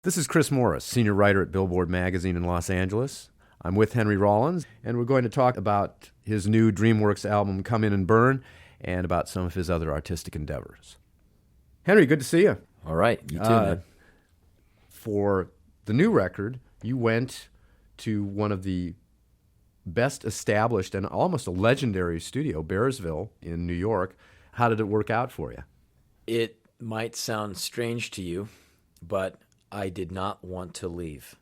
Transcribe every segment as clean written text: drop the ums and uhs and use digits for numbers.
This is Chris Morris, senior writer at Billboard magazine in Los Angeles. I'm with Henry Rollins, and we're going to talk about his new Dreamworks album, Come In and Burn, and about some of his other artistic endeavors. Henry, good to see you. All right, you too, man. For the new record, you went to one of the best established and almost a legendary studio, Bearsville in New York. How did it work out for you? It might sound strange to you, but I did not want to leave.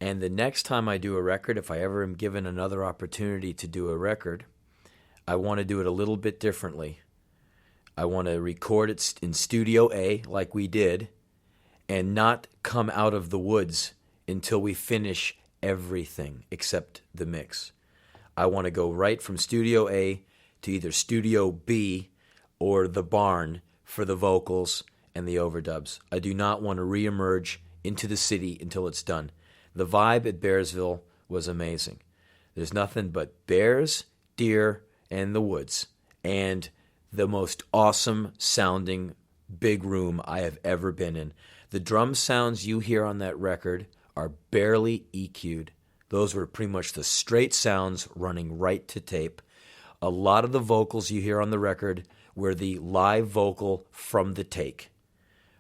And the next time I do a record, if I ever am given another opportunity to do a record, I want to do it a little bit differently. I want to record it in Studio A like we did and not come out of the woods until we finish everything except the mix. I want to go right from Studio A to either Studio B or the barn for the vocals and the overdubs. I do not want to reemerge into the city until it's done. The vibe at Bearsville was amazing. There's nothing but bears, deer, and the woods, and the most awesome sounding big room I have ever been in. The drum sounds you hear on that record are barely EQ'd. Those were pretty much the straight sounds running right to tape. A lot of the vocals you hear on the record were the live vocal from the take.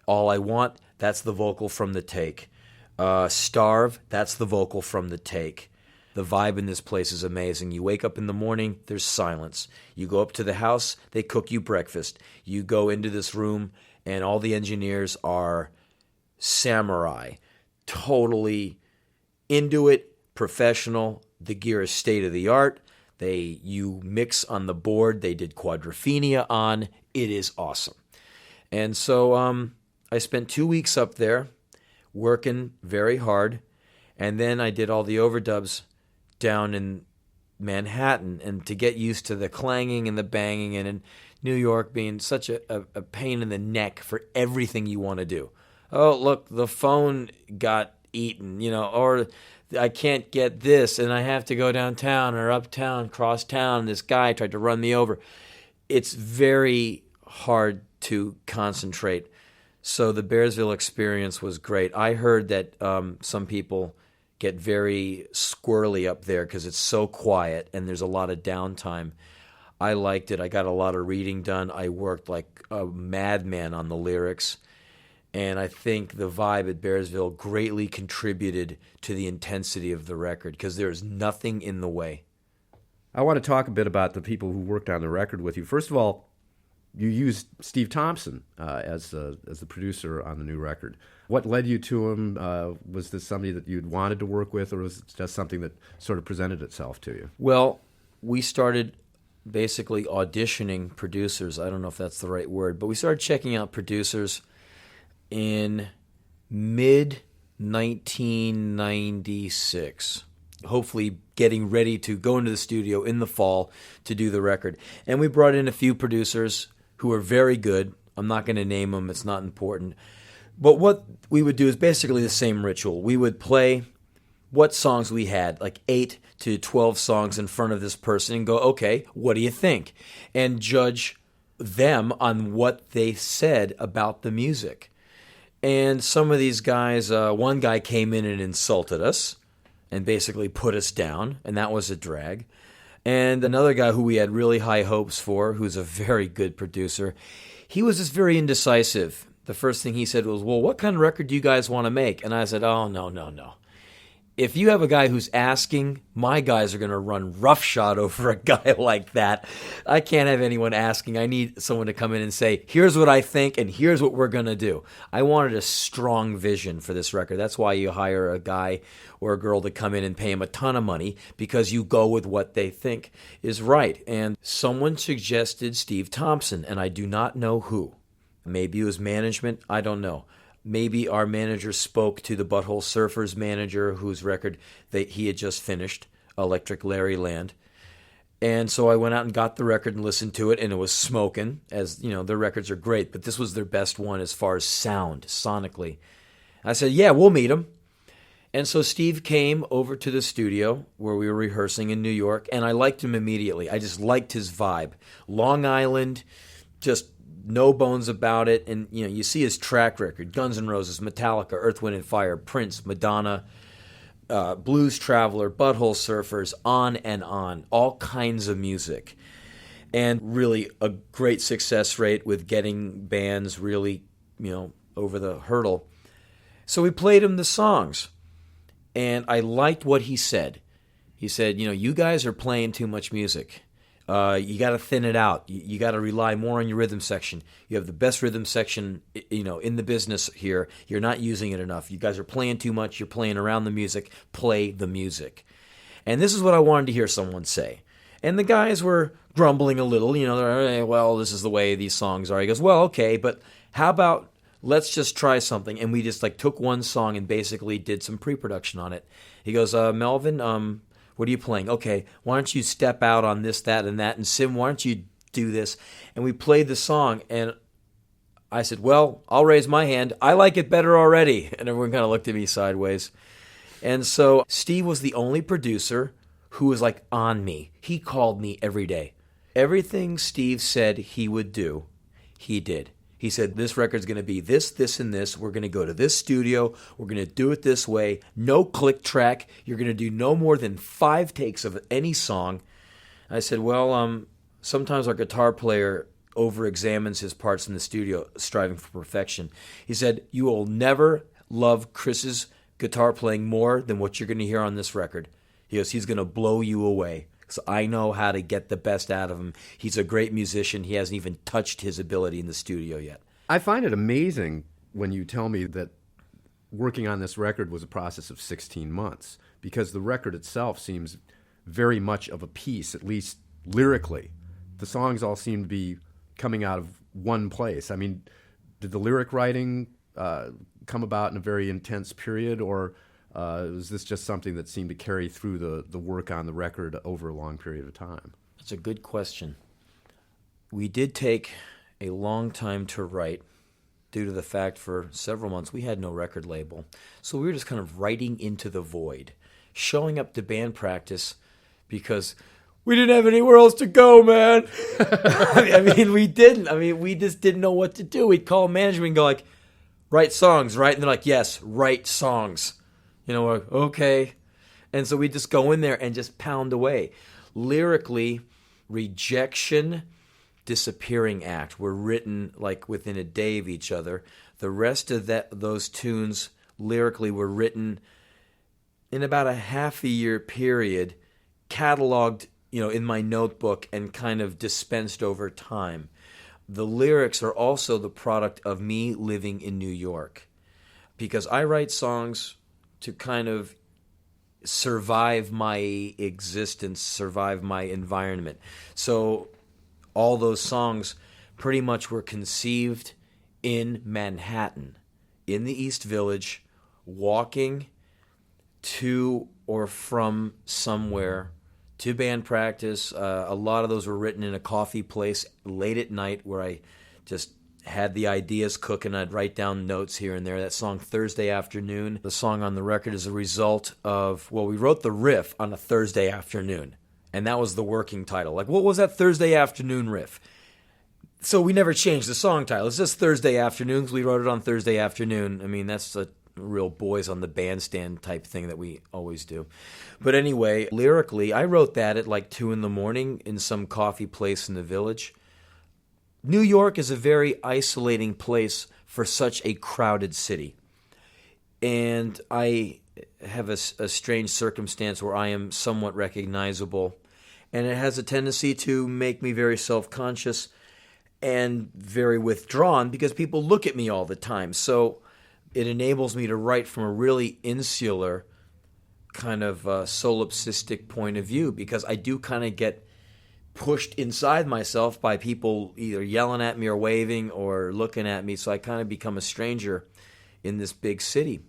All I Want, that's the vocal from the take. Starve, that's the vocal from the take. The vibe in this place is amazing. You wake up in the morning, there's silence. You go up to the house, they cook you breakfast. You go into this room, and all the engineers are samurai, totally into it, professional. The gear is state of the art. You mix on the board. They did quadrophenia on. It is awesome. And so I spent 2 weeks up there working very hard, and then I did all the overdubs down in Manhattan, and to get used to the clanging and the banging, and in New York being such a pain in the neck for everything you want to do. Oh, look, the phone got eaten, or I can't get this, and I have to go downtown or uptown, cross town, and this guy tried to run me over. It's very hard to concentrate. So the Bearsville experience was great. I heard that some people get very squirrely up there because it's so quiet and there's a lot of downtime. I liked it. I got a lot of reading done. I worked like a madman on the lyrics. And I think the vibe at Bearsville greatly contributed to the intensity of the record because there's nothing in the way. I want to talk a bit about the people who worked on the record with you. First of all, you used Steve Thompson as the producer on the new record. What led you to him? Was this somebody that you'd wanted to work with, or was it just something that sort of presented itself to you? Well, we started basically auditioning producers. I don't know if that's the right word, but we started checking out producers in mid-1996. Hopefully getting ready to go into the studio in the fall to do the record. And we brought in a few producers who are very good. I'm not going to name them. It's not important. But what we would do is basically the same ritual. We would play what songs we had, like 8 to 12 songs in front of this person and go, okay, what do you think? And judge them on what they said about the music. And some of these guys, one guy came in and insulted us and basically put us down, and that was a drag. And another guy who we had really high hopes for, who's a very good producer, he was just very indecisive. The first thing he said was, well, what kind of record do you guys want to make? And I said, oh, no. If you have a guy who's asking, my guys are going to run roughshod over a guy like that. I can't have anyone asking. I need someone to come in and say, here's what I think and here's what we're going to do. I wanted a strong vision for this record. That's why you hire a guy or a girl to come in and pay him a ton of money, because you go with what they think is right. And someone suggested Steve Thompson, and I do not know who. Maybe it was management. I don't know. Maybe our manager spoke to the Butthole Surfers manager, whose record he had just finished, Electric Larry Land. And so I went out and got the record and listened to it, and it was smoking. As you know, their records are great, but this was their best one as far as sound, sonically. I said, yeah, we'll meet him. And so Steve came over to the studio where we were rehearsing in New York, and I liked him immediately. I just liked his vibe. Long Island, just no bones about it. And you see his track record: Guns N' Roses, Metallica, Earth, Wind and Fire, Prince, Madonna, Blues Traveler, Butthole Surfers, on and on, all kinds of music. And really a great success rate with getting bands really, over the hurdle. So we played him the songs, and I liked what he said. He said, you guys are playing too much music. You got to thin it out. You got to rely more on your rhythm section. You have the best rhythm section, in the business here. You're not using it enough. You guys are playing too much. You're playing around the music. Play the music. And this is what I wanted to hear someone say. And the guys were grumbling a little, they're, well, this is the way these songs are. He goes, well, okay, but how about let's just try something? And we just took one song and basically did some pre-production on it. He goes, Melvin, what are you playing? Okay, why don't you step out on this, that, and that? And Sim, why don't you do this? And we played the song, and I said, well, I'll raise my hand. I like it better already. And everyone kind of looked at me sideways. And so Steve was the only producer who was on me. He called me every day. Everything Steve said he would do, he did. He said, this record's going to be this, this, and this. We're going to go to this studio. We're going to do it this way. No click track. You're going to do no more than 5 takes of any song. I said, well, sometimes our guitar player over-examines his parts in the studio, striving for perfection. He said, you will never love Chris's guitar playing more than what you're going to hear on this record. He goes, he's going to blow you away. So I know how to get the best out of him. He's a great musician. He hasn't even touched his ability in the studio yet. I find it amazing when you tell me that working on this record was a process of 16 months, because the record itself seems very much of a piece, at least lyrically. The songs all seem to be coming out of one place. I mean, did the lyric writing come about in a very intense period, or was this just something that seemed to carry through the work on the record over a long period of time? That's a good question. We did take a long time to write due to the fact for several months we had no record label. So we were just kind of writing into the void, showing up to band practice because we didn't have anywhere else to go, man. We didn't. We just didn't know what to do. We'd call management and go write songs, right? And they're like, yes, write songs. We're like, okay. And so we just go in there and just pound away. Lyrically, Rejection, Disappearing Act were written within a day of each other. The rest of those tunes lyrically were written in about a half a year period, cataloged, in my notebook and kind of dispensed over time. The lyrics are also the product of me living in New York, because I write songs to kind of survive my existence, survive my environment. So all those songs pretty much were conceived in Manhattan, in the East Village, walking to or from somewhere to band practice. A lot of those were written in a coffee place late at night where I just had the ideas cooking. I'd write down notes here and there. That song, Thursday Afternoon, the song on the record is a result of, we wrote the riff on a Thursday afternoon, and that was the working title. What was that Thursday afternoon riff? So we never changed the song title. It's just Thursday Afternoons. We wrote it on Thursday afternoon. That's a real boys on the bandstand type thing that we always do. But anyway, lyrically, I wrote that at 2 a.m. in some coffee place in the Village. New York is a very isolating place for such a crowded city. And I have a strange circumstance where I am somewhat recognizable. And it has a tendency to make me very self-conscious and very withdrawn because people look at me all the time. So it enables me to write from a really insular kind of solipsistic point of view, because I do kind of get pushed inside myself by people either yelling at me or waving or looking at me. So I kind of become a stranger in this big city.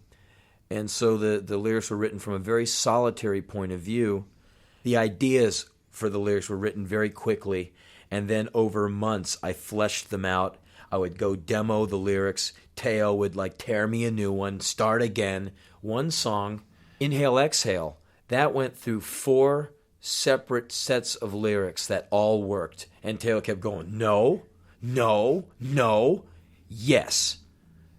And so the lyrics were written from a very solitary point of view. The ideas for the lyrics were written very quickly. And then over months, I fleshed them out. I would go demo the lyrics. Teo would tear me a new one, start again. One song, Inhale, Exhale, that went through 4 separate sets of lyrics that all worked. And Teo kept going, no, no, no, yes.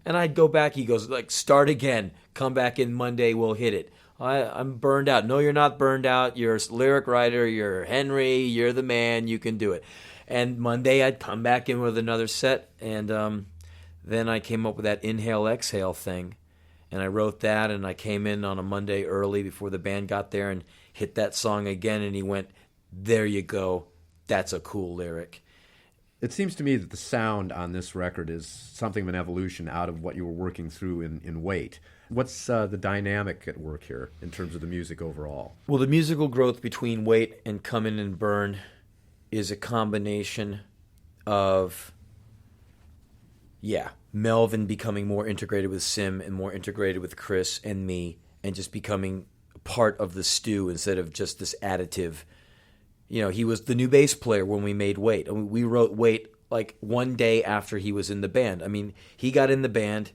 And I'd go back. He goes, like, start again. Come back in Monday. We'll hit it. I'm burned out. No, you're not burned out. You're a lyric writer. You're Henry. You're the man. You can do it. And Monday I'd come back in with another set. And then I came up with that inhale, exhale thing. And I wrote that. And I came in on a Monday early before the band got there and hit that song again. And he went, there you go. That's a cool lyric. It seems to me that the sound on this record is something of an evolution out of what you were working through in Wait. What's the dynamic at work here in terms of the music overall? Well, the musical growth between Wait and Come In and Burn is a combination of, Melvin becoming more integrated with Sim and more integrated with Chris and me and just becoming part of the stew instead of just this additive. You know, he was the new bass player when we made Wait. I mean, we wrote Wait like one day after he was in the band. I mean, he got in the band,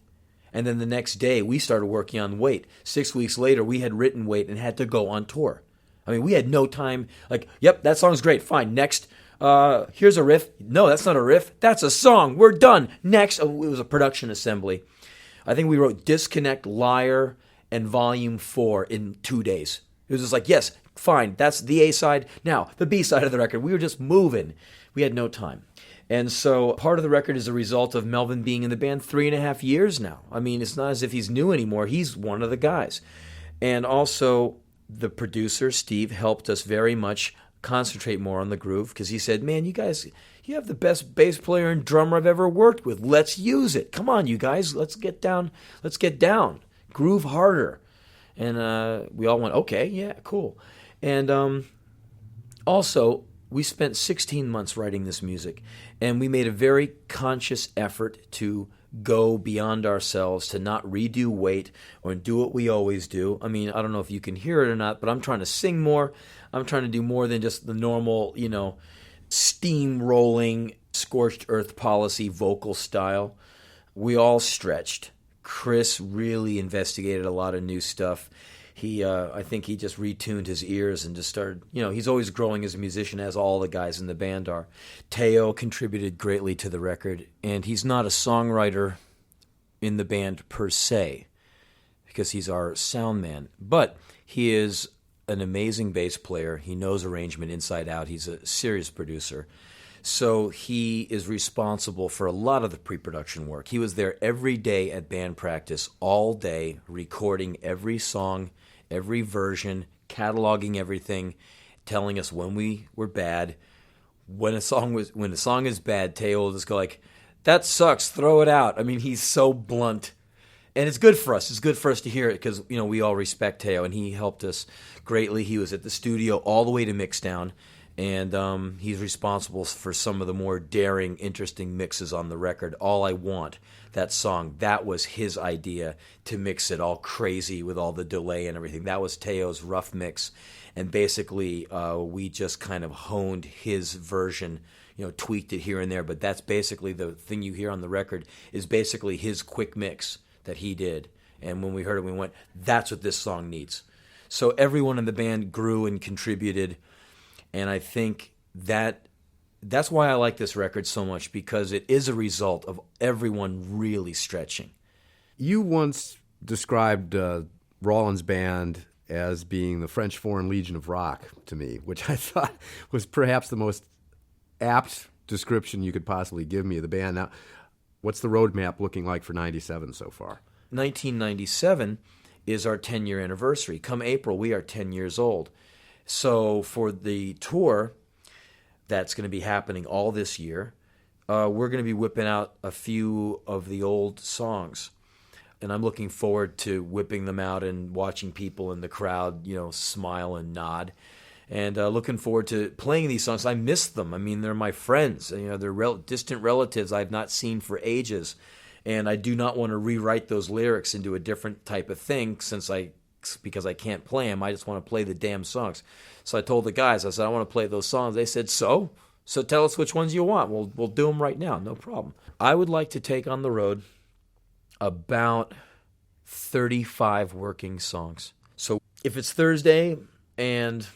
and then the next day we started working on Wait. 6 weeks later, we had written Wait and had to go on tour. I mean, we had no time. Like, yep, that song's great. Fine. Next, here's a riff. No, that's not a riff. That's a song. We're done. Next, it was a production assembly. I think we wrote Disconnect, Liar, and Volume 4 in 2 days. It was just like, yes, fine, that's the A side. Now, the B side of the record, we were just moving. We had no time. And so part of the record is a result of Melvin being in the band 3.5 years now. I mean, it's not as if he's new anymore. He's one of the guys. And also, the producer, Steve, helped us very much concentrate more on the groove because he said, man, you guys, you have the best bass player and drummer I've ever worked with. Let's use it. Come on, you guys, let's get down. Let's get down. Groove harder. And we all went, okay, yeah, cool. And also, we spent 16 months writing this music, and we made a very conscious effort to go beyond ourselves, to not redo Wait or do what we always do. I mean, I don't know if you can hear it or not, but I'm trying to sing more. I'm trying to do more than just the normal, steamrolling, scorched earth policy vocal style. We all stretched. Chris really investigated a lot of new stuff. I think he just retuned his ears and just started, he's always growing as a musician, as all the guys in the band are. Teo contributed greatly to the record, and he's not a songwriter in the band per se, because he's our sound man, but he is an amazing bass player. He knows arrangement inside out. He's a serious producer. So he is responsible for a lot of the pre-production work. He was there every day at band practice, all day, recording every song, every version, cataloging everything, telling us when we were bad. When a song is bad, Teo will just go like, that sucks, throw it out. I mean, he's so blunt. And it's good for us. It's good for us to hear it because, we all respect Teo, and he helped us greatly. He was at the studio all the way to Mixdown. And he's responsible for some of the more daring, interesting mixes on the record. All I Want, that song, that was his idea to mix it all crazy with all the delay and everything. That was Teo's rough mix. And basically, we just kind of honed his version, tweaked it here and there. But that's basically the thing you hear on the record is basically his quick mix that he did. And when we heard it, we went, that's what this song needs. So everyone in the band grew and contributed. And I think that's why I like this record so much, because it is a result of everyone really stretching. You once described Rollins Band as being the French Foreign Legion of rock to me, which I thought was perhaps the most apt description you could possibly give me of the band. Now, what's the roadmap looking like for 97 so far? 1997 is our 10-year anniversary. Come April, we are 10 years old. So for the tour that's going to be happening all this year, we're going to be whipping out a few of the old songs. And I'm looking forward to whipping them out and watching people in the crowd, smile and nod. And looking forward to playing these songs. I miss them. I mean, they're my friends. They're distant relatives I've not seen for ages. And I do not want to rewrite those lyrics into a different type of thing because I can't play them. I just want to play the damn songs. So I told the guys, I said, I want to play those songs. They said, so tell us which ones you want. We'll do them right now. No problem. I would like to take on the road about 35 working songs. So if it's Thursday and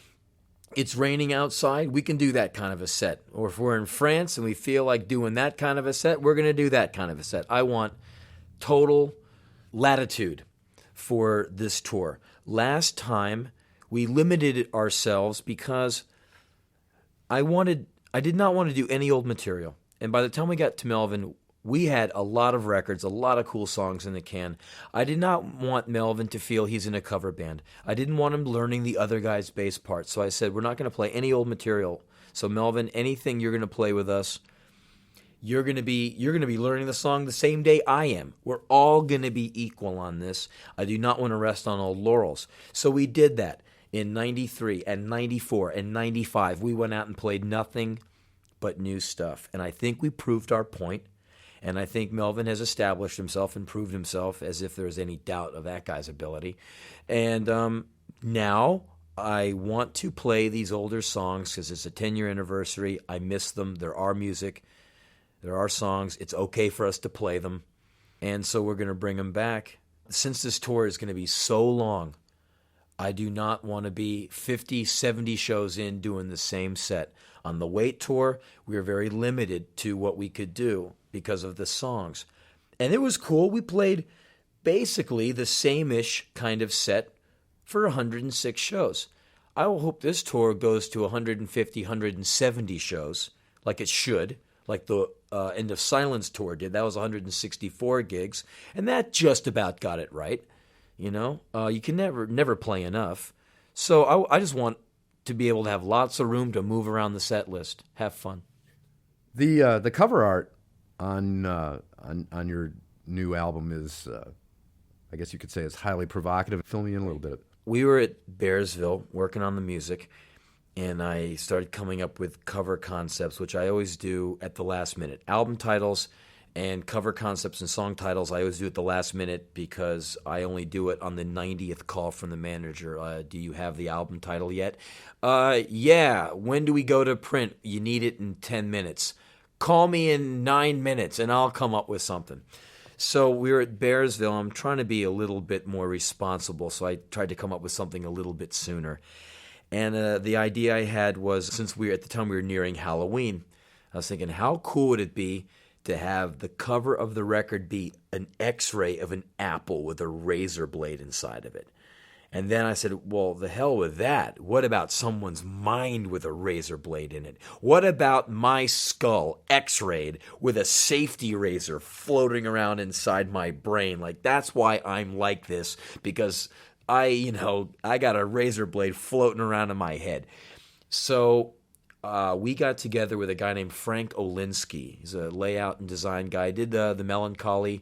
it's raining outside, we can do that kind of a set. Or if we're in France and we feel like doing that kind of a set, we're going to do that kind of a set. I want total latitude for this tour. Last time, we limited ourselves because I did not want to do any old material. And by the time we got to Melvin, we had a lot of records, a lot of cool songs in the can. I did not want Melvin to feel he's in a cover band. I didn't want him learning the other guy's bass parts. So I said, we're not going to play any old material. So Melvin, anything you're going to play with us, you're going to be learning the song the same day I am. We're all going to be equal on this. I do not want to rest on old laurels. So we did that in 93 and 94 and 95. We went out and played nothing but new stuff. And I think we proved our point. And I think Melvin has established himself and proved himself, as if there's any doubt of that guy's ability. And now I want to play these older songs because it's a 10-year anniversary. I miss them. They're our music. They're our songs. It's okay for us to play them. And so we're going to bring them back. Since this tour is going to be so long, I do not want to be 50, 70 shows in doing the same set. On the Wait tour, we were very limited to what we could do because of the songs. And it was cool. We played basically the same-ish kind of set for 106 shows. I hope this tour goes to 150, 170 shows, like it should, like the End of Silence tour did. That was 164 gigs, and that just about got it right. You know, you can never play enough. So I just want to be able to have lots of room to move around the set list, have fun. The cover art on your new album is, I guess you could say, is highly provocative. Fill me in a little bit. We were at Bearsville working on the music, and I started coming up with cover concepts, which I always do at the last minute. Album titles and cover concepts and song titles I always do at the last minute because I only do it on the 90th call from the manager. Do you have the album title yet? Yeah. When do we go to print? You need it in 10 minutes. Call me in 9 minutes and I'll come up with something. So we were at Bearsville. I'm trying to be a little bit more responsible, so I tried to come up with something a little bit sooner. And the idea I had was, since at the time we were nearing Halloween, I was thinking, how cool would it be to have the cover of the record be an X-ray of an apple with a razor blade inside of it? And then I said, well, the hell with that. What about someone's mind with a razor blade in it? What about my skull X-rayed with a safety razor floating around inside my brain? Like, that's why I'm like this, because I got a razor blade floating around in my head. So we got together with a guy named Frank Olinsky. He's a layout and design guy. Did the Melancholy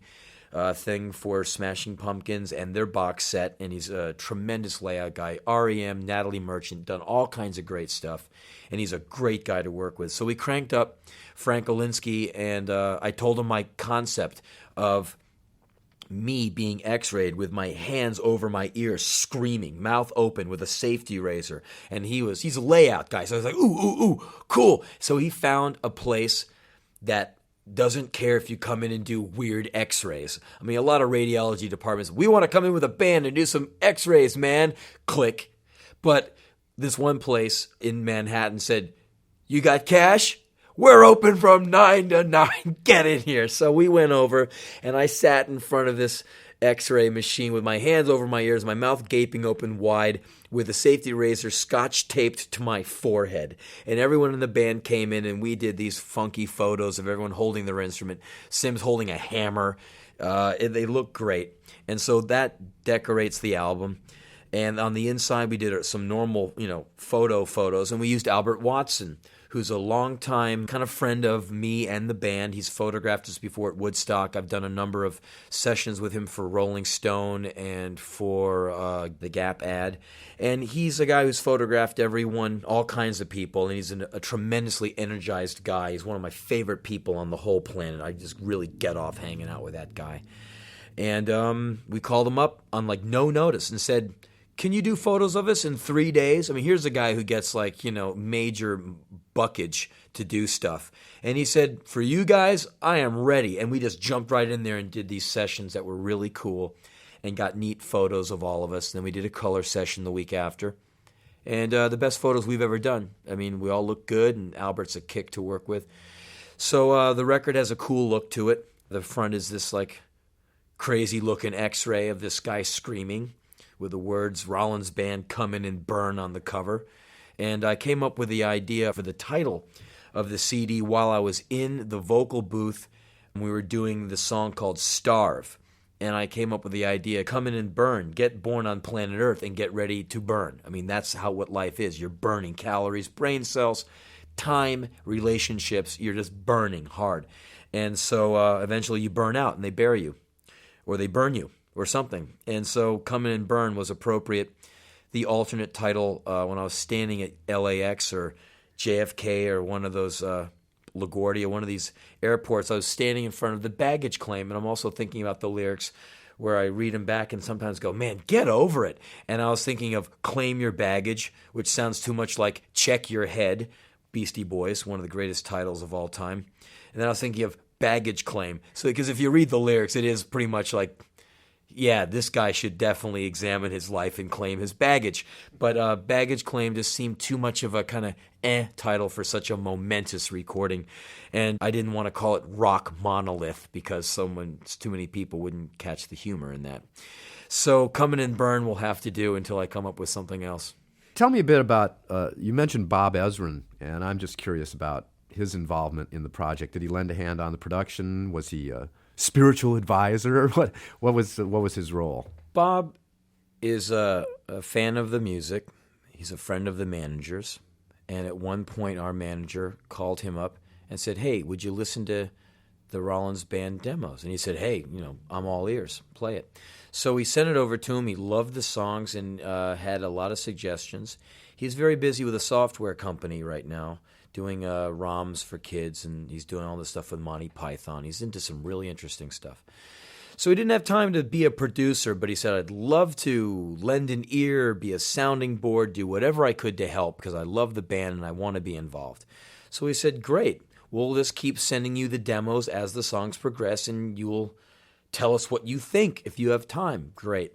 thing for Smashing Pumpkins and their box set, and he's a tremendous layout guy. REM, Natalie Merchant, done all kinds of great stuff, and he's a great guy to work with. So we cranked up Frank Olinsky, and I told him my concept of me being X-rayed with my hands over my ears, screaming, mouth open with a safety razor. And he's a layout guy. So I was like, ooh, cool. So he found a place that doesn't care if you come in and do weird X-rays. I mean, a lot of radiology departments, we want to come in with a band and do some X-rays, man. Click. But this one place in Manhattan said, you got cash? We're open from 9 to 9. Get in here. So we went over, and I sat in front of this X-ray machine with my hands over my ears, my mouth gaping open wide, with a safety razor scotch taped to my forehead. And everyone in the band came in, and we did these funky photos of everyone holding their instrument. Sim's holding a hammer. They look great. And so that decorates the album. And on the inside, we did some normal, photos, and we used Albert Watson, who's a longtime kind of friend of me and the band. He's photographed us before at Woodstock. I've done a number of sessions with him for Rolling Stone and for the Gap ad. And he's a guy who's photographed everyone, all kinds of people, and he's a tremendously energized guy. He's one of my favorite people on the whole planet. I just really get off hanging out with that guy. And we called him up on no notice and said, can you do photos of us in 3 days? I mean, here's a guy who gets major buckage to do stuff. And he said, for you guys, I am ready. And we just jumped right in there and did these sessions that were really cool and got neat photos of all of us. And then we did a color session the week after. And the best photos we've ever done. I mean, we all look good, and Albert's a kick to work with. So the record has a cool look to it. The front is this like crazy-looking X-ray of this guy screaming with the words "Rollins Band, Come In and Burn" on the cover. And I came up with the idea for the title of the CD while I was in the vocal booth. We were doing the song called "Starve." And I came up with the idea, come in and burn, get born on planet Earth and get ready to burn. I mean, that's what life is. You're burning calories, brain cells, time, relationships. You're just burning hard. And so eventually you burn out and they bury you or they burn you or something. And so come in and burn was appropriate. The alternate title when I was standing at LAX or JFK or one of those LaGuardia, one of these airports, I was standing in front of the baggage claim, and I'm also thinking about the lyrics where I read them back and sometimes go, man, get over it. And I was thinking of Claim Your Baggage, which sounds too much like Check Your Head, Beastie Boys, one of the greatest titles of all time. And then I was thinking of Baggage Claim. So because if you read the lyrics, it is pretty much like, yeah, this guy should definitely examine his life and claim his baggage. But Baggage Claim just seemed too much of a kind of title for such a momentous recording. And I didn't want to call it Rock Monolith because too many people wouldn't catch the humor in that. So Come In and Burn will have to do until I come up with something else. Tell me a bit about, you mentioned Bob Ezrin, and I'm just curious about his involvement in the project. Did he lend a hand on the production? Was he a spiritual advisor? What was his role? Bob is a fan of the music. He's a friend of the manager's. And at one point, our manager called him up and said, hey, would you listen to the Rollins Band demos? And he said, hey, I'm all ears. Play it. So we sent it over to him. He loved the songs and had a lot of suggestions. He's very busy with a software company right now, doing ROMs for kids, and he's doing all this stuff with Monty Python. He's into some really interesting stuff. So he didn't have time to be a producer, but he said, I'd love to lend an ear, be a sounding board, do whatever I could to help because I love the band and I want to be involved. So he said, great, we'll just keep sending you the demos as the songs progress and you'll tell us what you think if you have time. Great.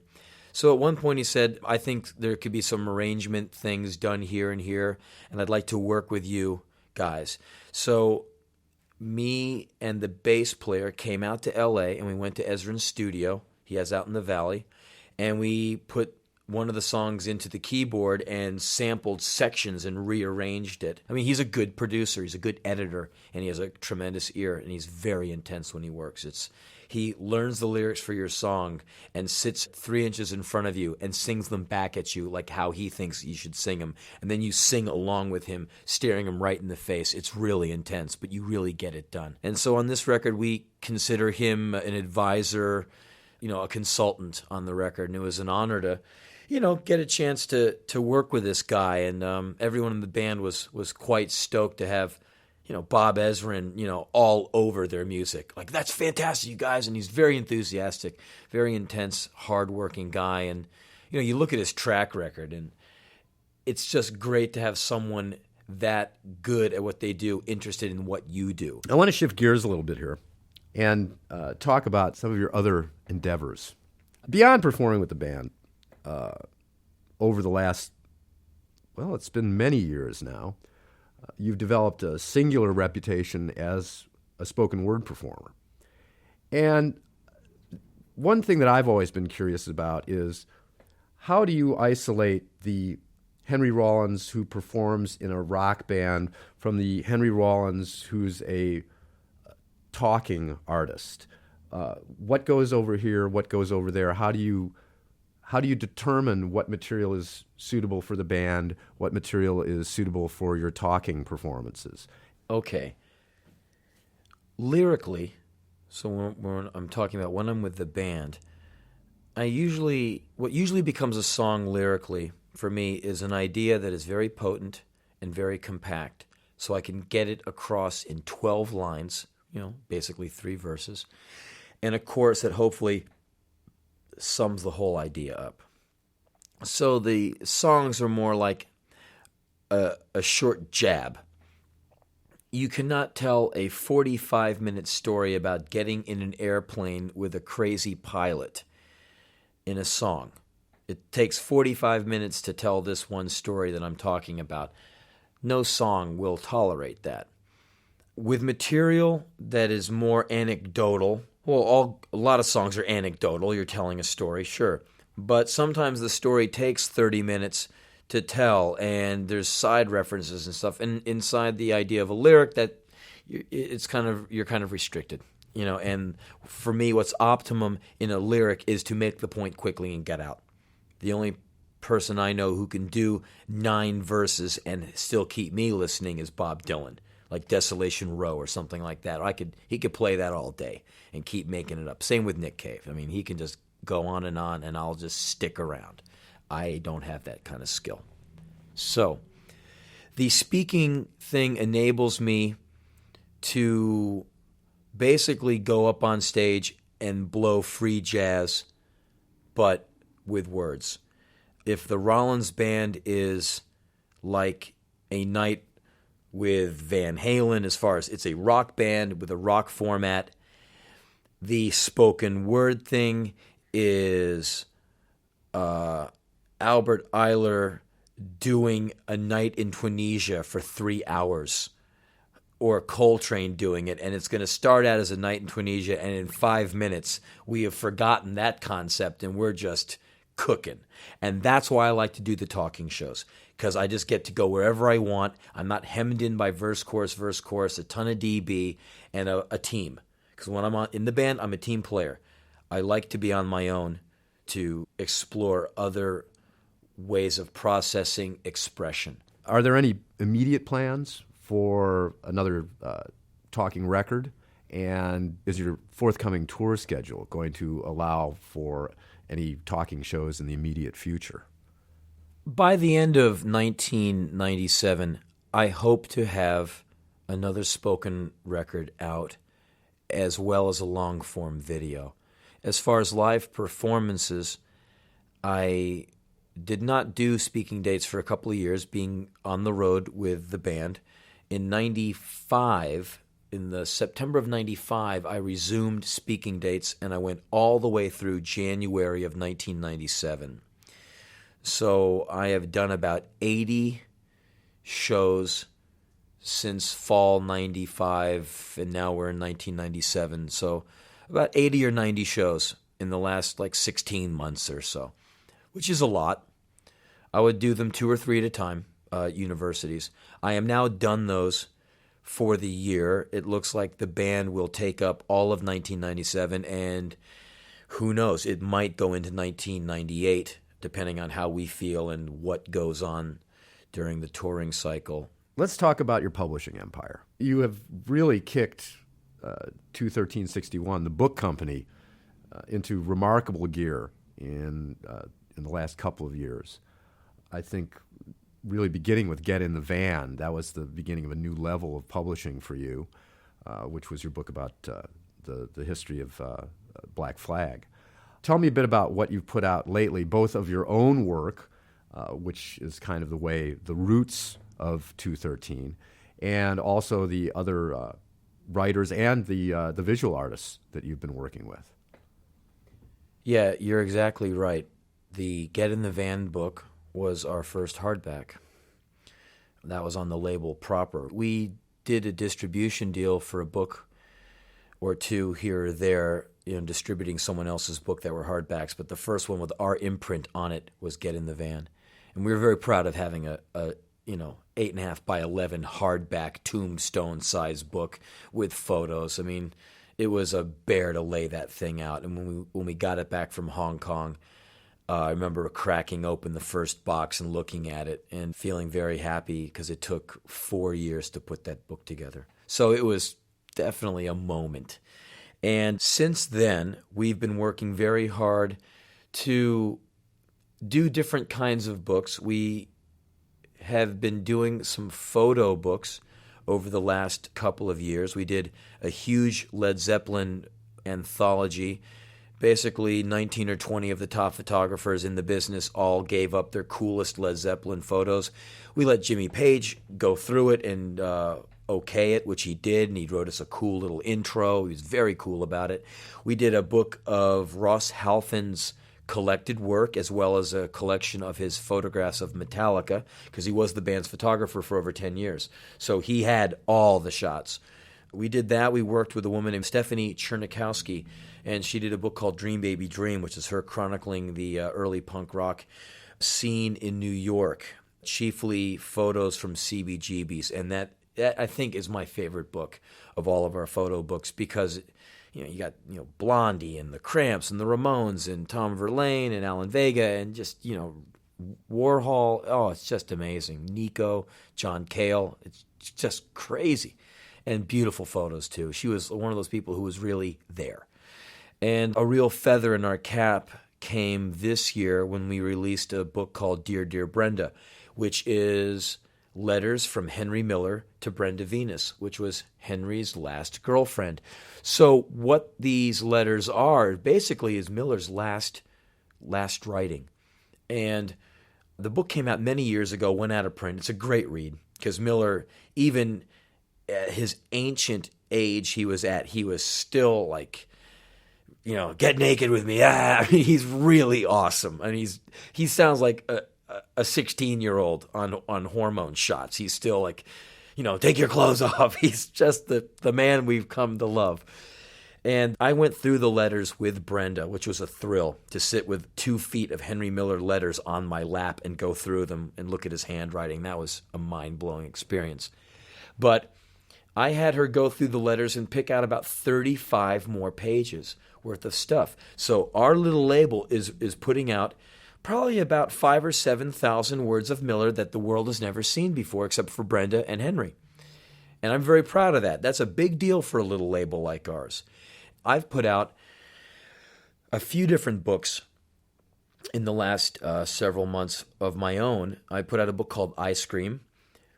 So at one point he said, I think there could be some arrangement things done here and here, and I'd like to work with you guys. So me and the bass player came out to L.A. and we went to Ezrin's studio. He has out in the valley. And we put one of the songs into the keyboard and sampled sections and rearranged it. I mean, he's a good producer. He's a good editor. And he has a tremendous ear. And he's very intense when he works. He learns the lyrics for your song and sits 3 inches in front of you and sings them back at you like how he thinks you should sing them. And then you sing along with him, staring him right in the face. It's really intense, but you really get it done. And so on this record, we consider him an advisor, a consultant on the record. And it was an honor to, get a chance to work with this guy. And everyone in the band was quite stoked to have Bob Ezrin, all over their music. Like, that's fantastic, you guys. And he's very enthusiastic, very intense, hardworking guy. And, you look at his track record, and it's just great to have someone that good at what they do interested in what you do. I want to shift gears a little bit here and talk about some of your other endeavors. Beyond performing with the band, over the last, it's been many years now, you've developed a singular reputation as a spoken word performer. And one thing that I've always been curious about is how do you isolate the Henry Rollins who performs in a rock band from the Henry Rollins who's a talking artist? What goes over here? What goes over there? How do you determine what material is suitable for the band, what material is suitable for your talking performances? Okay. Lyrically, so when I'm talking about when I'm with the band, what usually becomes a song lyrically for me is an idea that is very potent and very compact, so I can get it across in 12 lines, basically 3 verses, and a chorus that hopefully sums the whole idea up. So the songs are more like a short jab. You cannot tell a 45-minute story about getting in an airplane with a crazy pilot in a song. It takes 45 minutes to tell this one story that I'm talking about. No song will tolerate that. With material that is more anecdotal, well, a lot of songs are anecdotal. You're telling a story, sure. But sometimes the story takes 30 minutes to tell, and there's side references and stuff. And inside the idea of a lyric, that you're kind of restricted, you know. And for me, what's optimum in a lyric is to make the point quickly and get out. The only person I know who can do 9 verses and still keep me listening is Bob Dylan, like Desolation Row or something like that. He could play that all day and keep making it up. Same with Nick Cave. I mean, he can just go on, and I'll just stick around. I don't have that kind of skill. So the speaking thing enables me to basically go up on stage and blow free jazz, but with words. If the Rollins Band is like a night with Van Halen, as far as it's a rock band with a rock format, the spoken word thing is Albert Eiler doing A Night in Tunisia for 3 hours, or Coltrane doing it, and it's going to start out as A Night in Tunisia, and in 5 minutes we have forgotten that concept and we're just cooking. And that's why I like to do the talking shows, because I just get to go wherever I want. I'm not hemmed in by verse, chorus, a ton of DB, and a team. Because when I'm in the band, I'm a team player. I like to be on my own to explore other ways of processing expression. Are there any immediate plans for another talking record? And is your forthcoming tour schedule going to allow for any talking shows in the immediate future? By the end of 1997, I hope to have another spoken record out, as well as a long-form video. As far as live performances, I did not do speaking dates for a couple of years, being on the road with the band. In 95, in the September of 95, I resumed speaking dates, and I went all the way through January of 1997. So I have done about 80 shows since fall 95, and now we're in 1997. So about 80 or 90 shows in the last 16 months or so, which is a lot. I would do them 2 or 3 at a time, universities. I am now done those for the year. It looks like the band will take up all of 1997, and who knows, it might go into 1998, depending on how we feel and what goes on during the touring cycle. Let's talk about your publishing empire. You have really kicked 21361, the book company, into remarkable gear in the last couple of years. I think really beginning with Get in the Van, that was the beginning of a new level of publishing for you, which was your book about the history of Black Flag. Tell me a bit about what you've put out lately, both of your own work, which is kind of the roots of 213, and also the other writers and the visual artists that you've been working with. Yeah, you're exactly right. The Get in the Van book was our first hardback. That was on the label Proper. We did a distribution deal for a book or two here or there, distributing someone else's book that were hardbacks, but the first one with our imprint on it was Get in the Van. And we were very proud of having a 8.5 by 11 hardback tombstone size book with photos. I mean, it was a bear to lay that thing out. And when we got it back from Hong Kong, I remember cracking open the first box and looking at it and feeling very happy, because it took 4 years to put that book together. So it was definitely a moment. And since then, we've been working very hard to do different kinds of books. We have been doing some photo books over the last couple of years. We did a huge Led Zeppelin anthology. Basically, 19 or 20 of the top photographers in the business all gave up their coolest Led Zeppelin photos. We let Jimmy Page go through it and okay it, which he did, and he wrote us a cool little intro. He was very cool about it. We did a book of Ross Halfin's collected work as well as a collection of his photographs of Metallica, because he was the band's photographer for over 10 years. So he had all the shots. We did that. We worked with a woman named Stephanie Chernikowski, and she did a book called Dream Baby Dream, which is her chronicling the early punk rock scene in New York, chiefly photos from CBGBs. And that I think is my favorite book of all of our photo books, because you got Blondie and the Cramps and the Ramones and Tom Verlaine and Alan Vega and just Warhol. Oh, it's just amazing. Nico, John Cale. It's just crazy. And beautiful photos too. She was one of those people who was really there. And a real feather in our cap came this year when we released a book called Dear, Dear Brenda, which is letters from Henry Miller to Brenda Venus, which was Henry's last girlfriend. So what these letters are basically is Miller's last writing. And the book came out many years ago, went out of print. It's a great read because Miller, even at his ancient age he was still like, get naked with me. He's really awesome. And he sounds like a 16-year-old on hormone shots. He's still like, take your clothes off. He's just the man we've come to love. And I went through the letters with Brenda, which was a thrill to sit with 2 feet of Henry Miller letters on my lap and go through them and look at his handwriting. That was a mind-blowing experience. But I had her go through the letters and pick out about 35 more pages worth of stuff. So our little label is putting out probably about 5,000 or 7,000 words of Miller that the world has never seen before, except for Brenda and Henry. And I'm very proud of that. That's a big deal for a little label like ours. I've put out a few different books in the last several months of my own. I put out a book called Ice Cream,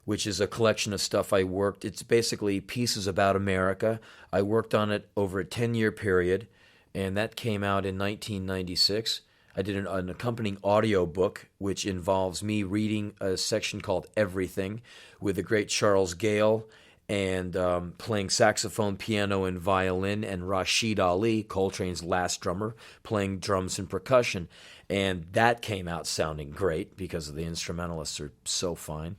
which is a collection of stuff I worked. It's basically pieces about America. I worked on it over a 10-year period, and that came out in 1996. I did an accompanying audio book, which involves me reading a section called Everything with the great Charles Gale and playing saxophone, piano, and violin, and Rashid Ali, Coltrane's last drummer, playing drums and percussion. And that came out sounding great because the instrumentalists are so fine.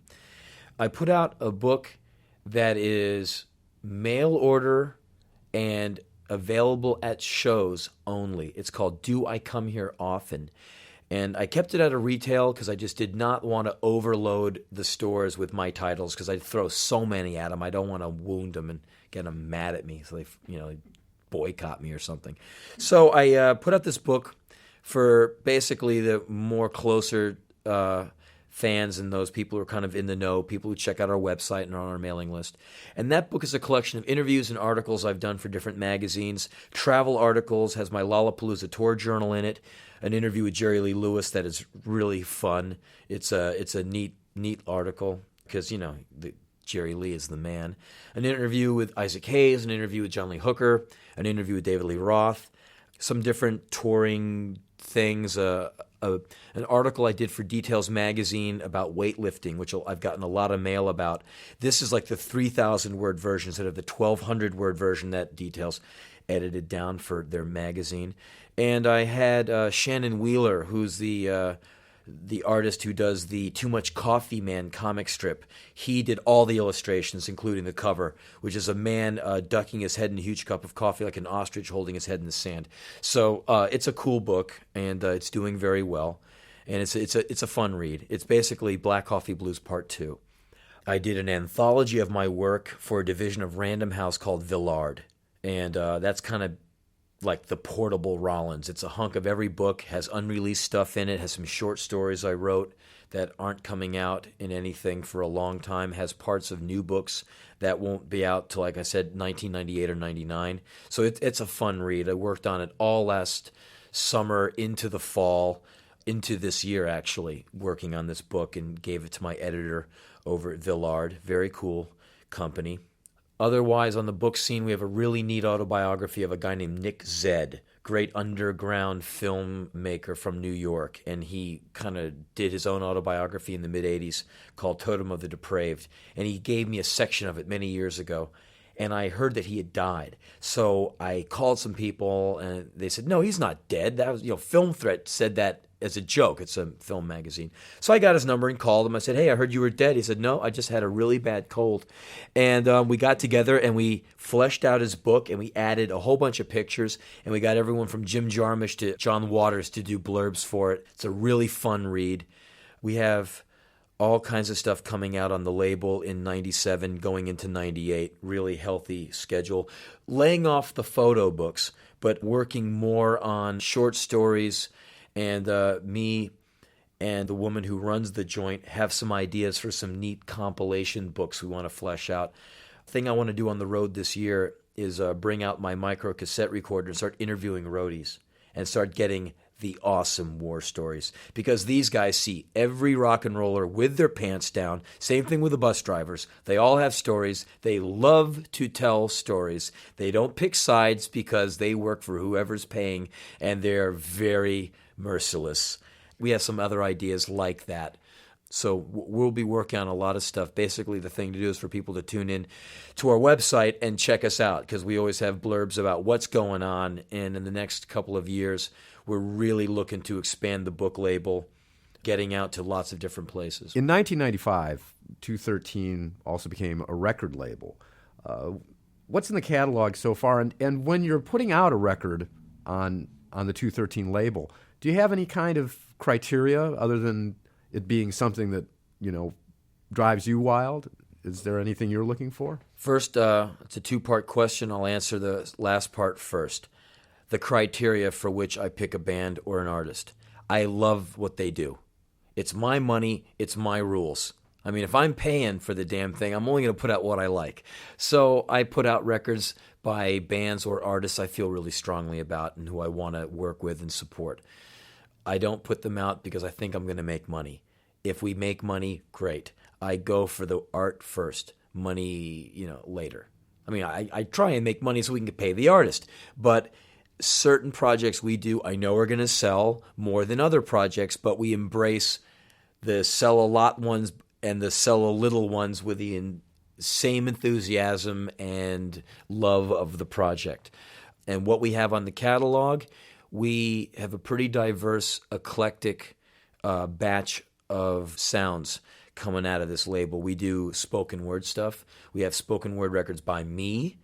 I put out a book that is mail order and available at shows only. It's called Do I Come Here Often? And I kept it at a retail because I just did not want to overload the stores with my titles because I'd throw so many at them. I don't want to wound them and get them mad at me so they boycott me or something. So I put out this book for basically the more closer fans and those people who are kind of in the know, people who check out our website and are on our mailing list. And that book is a collection of interviews and articles I've done for different magazines. Travel articles, has my Lollapalooza tour journal in it, an interview with Jerry Lee Lewis that is really fun. It's a neat article because, Jerry Lee is the man. An interview with Isaac Hayes, an interview with John Lee Hooker, an interview with David Lee Roth, some different touring things, an article I did for Details magazine about weightlifting, which I've gotten a lot of mail about. This is like the 3,000-word version instead of the 1,200-word version that Details edited down for their magazine. And I had Shannon Wheeler, who's the artist who does the Too Much Coffee Man comic strip. He did all the illustrations, including the cover, which is a man ducking his head in a huge cup of coffee like an ostrich holding his head in the sand. So it's a cool book, and it's doing very well. And it's a fun read. It's basically Black Coffee Blues Part 2. I did an anthology of my work for a division of Random House called Villard. And that's kind of like the portable Rollins. It's a hunk of every book, has unreleased stuff in it, has some short stories I wrote that aren't coming out in anything for a long time, has parts of new books that won't be out till, like I said, 1998 or 99. So it's a fun read. I worked on it all last summer into the fall, into this year actually, working on this book, and gave it to my editor over at Villard. Very cool company. Otherwise, on the book scene, we have a really neat autobiography of a guy named Nick Zedd, great underground filmmaker from New York. And he kind of did his own autobiography in the mid-'80s called Totem of the Depraved. And he gave me a section of it many years ago. and I heard that he had died. So I called some people, and they said, no, he's not dead. That was, Film Threat said that as a joke. It's a film magazine. So I got his number and called him. I said, hey, I heard you were dead. He said, no, I just had a really bad cold. And we got together and we fleshed out his book, and we added a whole bunch of pictures, and we got everyone from Jim Jarmusch to John Waters to do blurbs for it. It's a really fun read. We have all kinds of stuff coming out on the label in 97, going into 98, really healthy schedule. Laying off the photo books, but working more on short stories. And me and the woman who runs the joint have some ideas for some neat compilation books we want to flesh out. The thing I want to do on the road this year is bring out my micro cassette recorder and start interviewing roadies and start getting the awesome war stories, because these guys see every rock and roller with their pants down. Same thing with the bus drivers. They all have stories. They love to tell stories. They don't pick sides because they work for whoever's paying, and they're very merciless. We have some other ideas like that. So we'll be working on a lot of stuff. Basically, the thing to do is for people to tune in to our website and check us out, because we always have blurbs about what's going on. And in the next couple of years, we're really looking to expand the book label, getting out to lots of different places. In 1995, 213 also became a record label. What's in the catalog so far? And when you're putting out a record on the 213 label, do you have any kind of criteria other than it being something that, drives you wild? Is there anything you're looking for? First, it's a two-part question. I'll answer the last part first. The criteria for which I pick a band or an artist. I love what they do. It's my money. It's my rules. I mean, if I'm paying for the damn thing, I'm only going to put out what I like. So I put out records by bands or artists I feel really strongly about and who I want to work with and support. I don't put them out because I think I'm going to make money. If we make money, great. I go for the art first, money, later. I mean, I try and make money so we can pay the artist. But certain projects we do, I know are going to sell more than other projects, but we embrace the sell a lot ones and the sell a little ones with the same enthusiasm and love of the project. And what we have on the catalog, we have a pretty diverse, eclectic batch of sounds coming out of this label. We do spoken word stuff. We have spoken word records by me,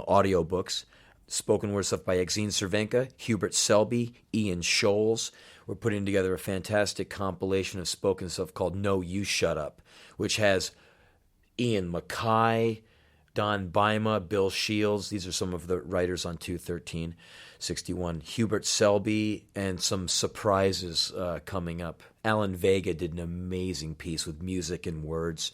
audio books. Spoken word stuff by Exene Cervenka, Hubert Selby, Ian Scholes. We're putting together a fantastic compilation of spoken stuff called No, You Shut Up, which has Ian Mackay, Don Bima, Bill Shields. These are some of the writers on 21361. Hubert Selby, and some surprises coming up. Alan Vega did an amazing piece with music and words.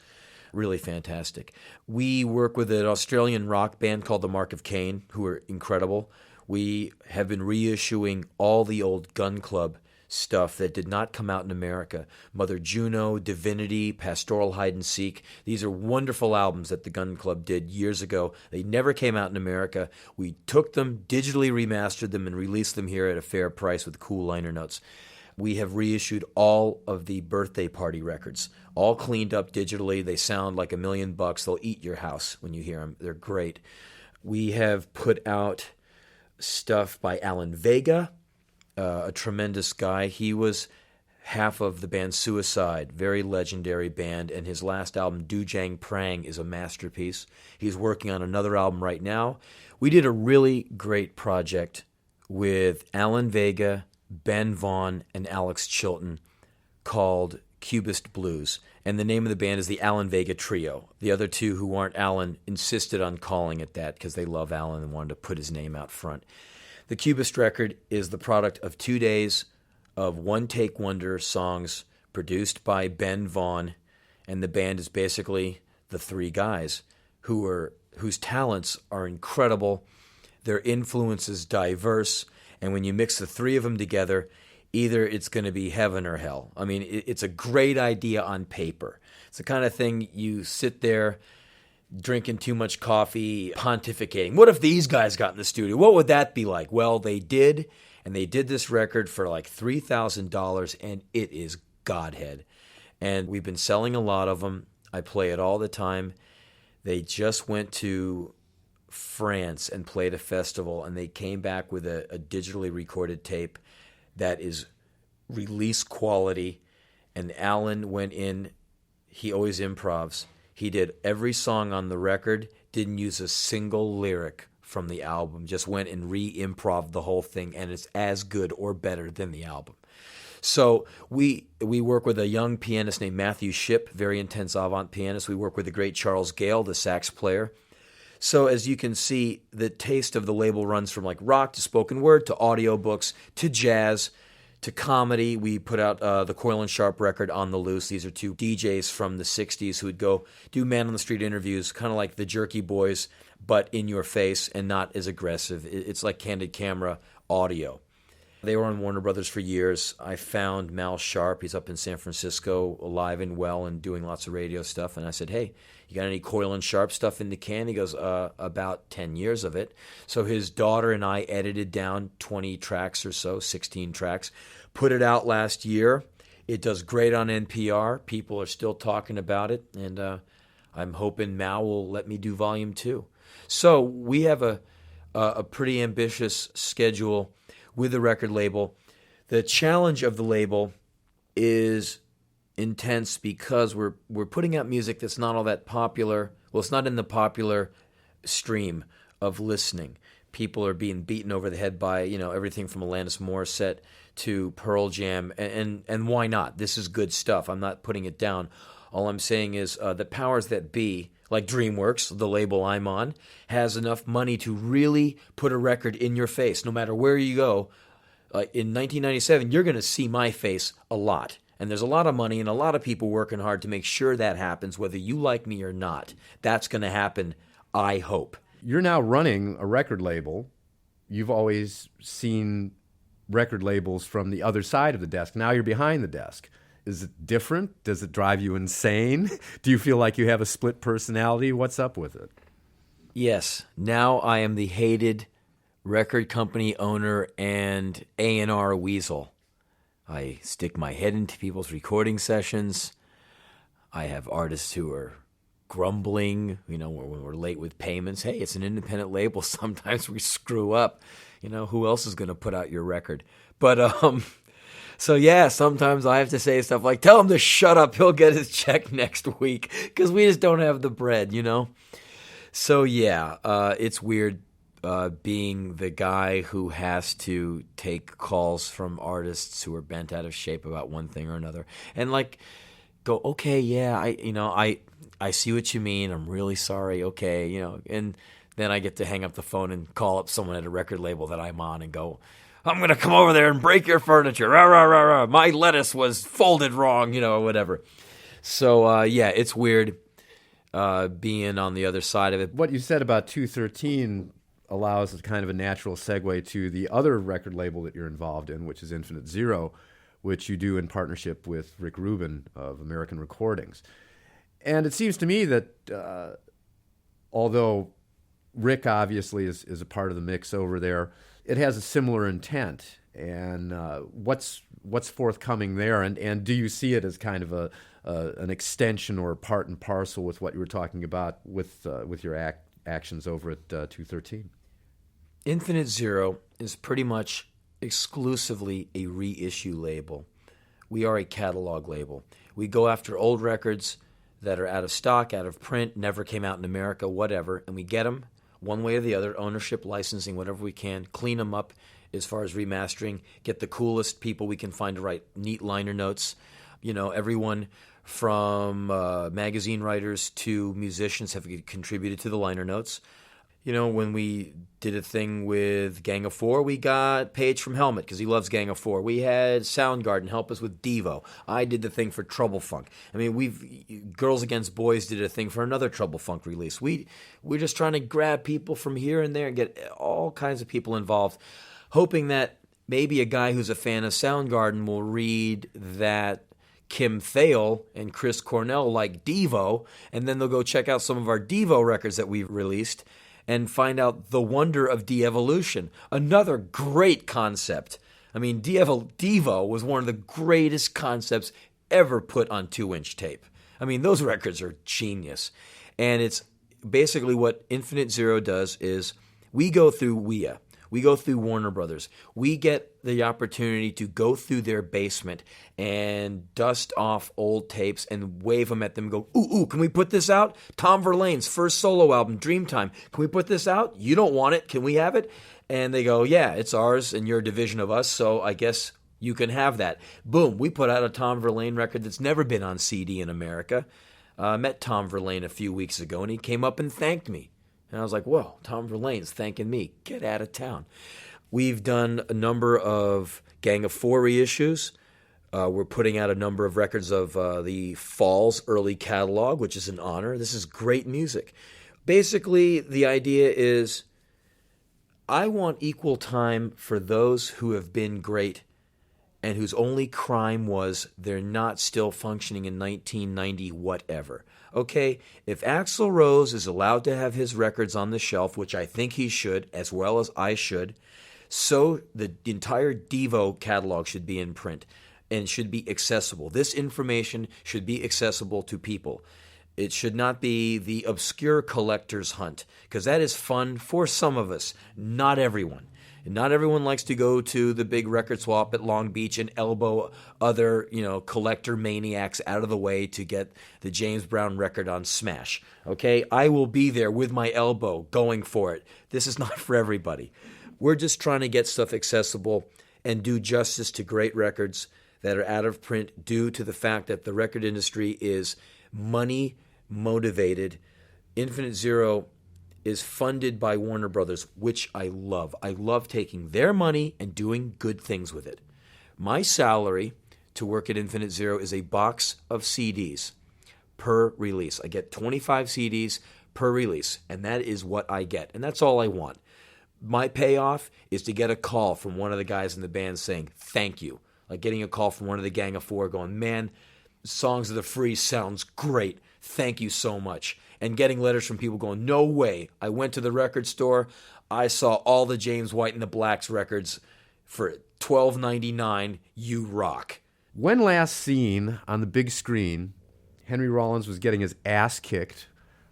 Really fantastic. We work with an Australian rock band called the Mark of Cain, who are incredible. We have been reissuing all the old Gun Club stuff that did not come out in America. Mother Juno, Divinity, Pastoral Hide and Seek. These are wonderful albums that the Gun Club did years ago. They never came out in America. We took them, digitally remastered them, and released them here at a fair price with cool liner notes. We have reissued all of the Birthday Party records, all cleaned up digitally. They sound like $1 million. They'll eat your house when you hear them. They're great. We have put out stuff by Alan Vega, a tremendous guy. He was half of the band Suicide, very legendary band, and his last album, Dujang Prang, is a masterpiece. He's working on another album right now. We did a really great project with Alan Vega, Ben Vaughn, and Alex Chilton called Cubist Blues. And the name of the band is the Alan Vega Trio. The other two who aren't Alan insisted on calling it that because they love Alan and wanted to put his name out front. The Cubist record is the product of 2 days of one-take wonder songs produced by Ben Vaughn, and the band is basically the three guys whose talents are incredible. Their influence is diverse, and when you mix the three of them together, either it's going to be heaven or hell. I mean, it's a great idea on paper. It's the kind of thing you sit there drinking too much coffee, pontificating. What if these guys got in the studio? What would that be like? Well, they did, and they did this record for like $3,000, and it is Godhead. And we've been selling a lot of them. I play it all the time. They just went to France and played a festival, and they came back with a digitally recorded tape that is release quality. And Alan went in, he always improvs. He did every song on the record, didn't use a single lyric from the album, just went and re-improved the whole thing, and it's as good or better than the album. So we work with a young pianist named Matthew Shipp, very intense avant pianist. We work with the great Charles Gale, the sax player. So as you can see, the taste of the label runs from like rock to spoken word to audiobooks to jazz to comedy. We put out the Coyle and Sharp record, On the Loose. These are two DJs from the 60s who would go do man-on-the-street interviews, kind of like the Jerky Boys, but in your face and not as aggressive. It's like Candid Camera audio. They were on Warner Brothers for years. I found Mal Sharp. He's up in San Francisco, alive and well and doing lots of radio stuff. And I said, hey, you got any Coyle and Sharp stuff in the can? He goes, about 10 years of it. So his daughter and I edited down 20 tracks or so, 16 tracks, put it out last year. It does great on NPR. People are still talking about it. And I'm hoping Mal will let me do volume 2. So we have a pretty ambitious schedule with the record label. The challenge of the label is intense because we're putting out music that's not all that popular. Well, it's not in the popular stream of listening. People are being beaten over the head by, everything from Alanis Morissette to Pearl Jam, and why not? This is good stuff. I'm not putting it down. All I'm saying is the powers that be, like Dreamworks, the label I'm on, has enough money to really put a record in your face. No matter where you go, in 1997, you're going to see my face a lot. And there's a lot of money and a lot of people working hard to make sure that happens, whether you like me or not. That's going to happen, I hope. You're now running a record label. You've always seen record labels from the other side of the desk. Now you're behind the desk. Is it different? Does it drive you insane? Do you feel like you have a split personality? What's up with it? Yes. Now I am the hated record company owner and A&R weasel. I stick my head into people's recording sessions. I have artists who are grumbling, when we're late with payments. Hey, it's an independent label. Sometimes we screw up. Who else is going to put out your record? But, so yeah, sometimes I have to say stuff like, tell him to shut up. He'll get his check next week because we just don't have the bread, So yeah, it's weird being the guy who has to take calls from artists who are bent out of shape about one thing or another, and go, okay, yeah, I see what you mean. I'm really sorry. Okay, and then I get to hang up the phone and call up someone at a record label that I'm on and go, I'm going to come over there and break your furniture. Rah, rah, rah, rah. My lettuce was folded wrong, or whatever. So, yeah, it's weird being on the other side of it. What you said about 213 allows kind of a natural segue to the other record label that you're involved in, which is Infinite Zero, which you do in partnership with Rick Rubin of American Recordings. And it seems to me that although Rick obviously is a part of the mix over there, it has a similar intent. And what's forthcoming there? And do you see it as kind of an extension or part and parcel with what you were talking about with your actions over at 213? Infinite Zero is pretty much exclusively a reissue label. We are a catalog label. We go after old records that are out of stock, out of print, never came out in America, whatever, and we get them one way or the other, ownership, licensing, whatever we can, clean them up as far as remastering, get the coolest people we can find to write neat liner notes. Everyone from magazine writers to musicians have contributed to the liner notes. When we did a thing with Gang of Four, we got Paige from Helmet because he loves Gang of Four. We had Soundgarden help us with Devo. I did the thing for Trouble Funk. Girls Against Boys did a thing for another Trouble Funk release. We're just trying to grab people from here and there and get all kinds of people involved, hoping that maybe a guy who's a fan of Soundgarden will read that Kim Thale and Chris Cornell like Devo, and then they'll go check out some of our Devo records that we've released and find out the wonder of de-evolution. Another great concept. Devo was one of the greatest concepts ever put on 2-inch tape. Those records are genius. And it's basically what Infinite Zero does is we go through WIA. We go through Warner Brothers. We get the opportunity to go through their basement and dust off old tapes and wave them at them and go, ooh, can we put this out? Tom Verlaine's first solo album, Dreamtime. Can we put this out? You don't want it. Can we have it? And they go, yeah, it's ours and you're a division of us, so I guess you can have that. Boom, we put out a Tom Verlaine record that's never been on CD in America. I met Tom Verlaine a few weeks ago, and he came up and thanked me. And I was like, whoa, Tom Verlaine's thanking me. Get out of town. We've done a number of Gang of Four reissues. We're putting out a number of records of the Fall's early catalog, which is an honor. This is great music. Basically, the idea is I want equal time for those who have been great and whose only crime was they're not still functioning in 1990 whatever. Okay, if Axl Rose is allowed to have his records on the shelf, which I think he should, as well as I should, so the entire Devo catalog should be in print and should be accessible. This information should be accessible to people. It should not be the obscure collector's hunt, because that is fun for some of us, not everyone. And not everyone likes to go to the big record swap at Long Beach and elbow other, collector maniacs out of the way to get the James Brown record on Smash. Okay? I will be there with my elbow going for it. This is not for everybody. We're just trying to get stuff accessible and do justice to great records that are out of print due to the fact that the record industry is money motivated. Infinite Zero is funded by Warner Brothers, which I love. I love taking their money and doing good things with it. My salary to work at Infinite Zero is a box of CDs per release. I get 25 CDs per release, and that is what I get. And that's all I want. My payoff is to get a call from one of the guys in the band saying, thank you. Like getting a call from one of the Gang of Four going, man, Songs of the Free sounds great. Thank you so much. And getting letters from people going, no way. I went to the record store. I saw all the James White and the Blacks records for $12.99. You rock. When last seen on the big screen, Henry Rollins was getting his ass kicked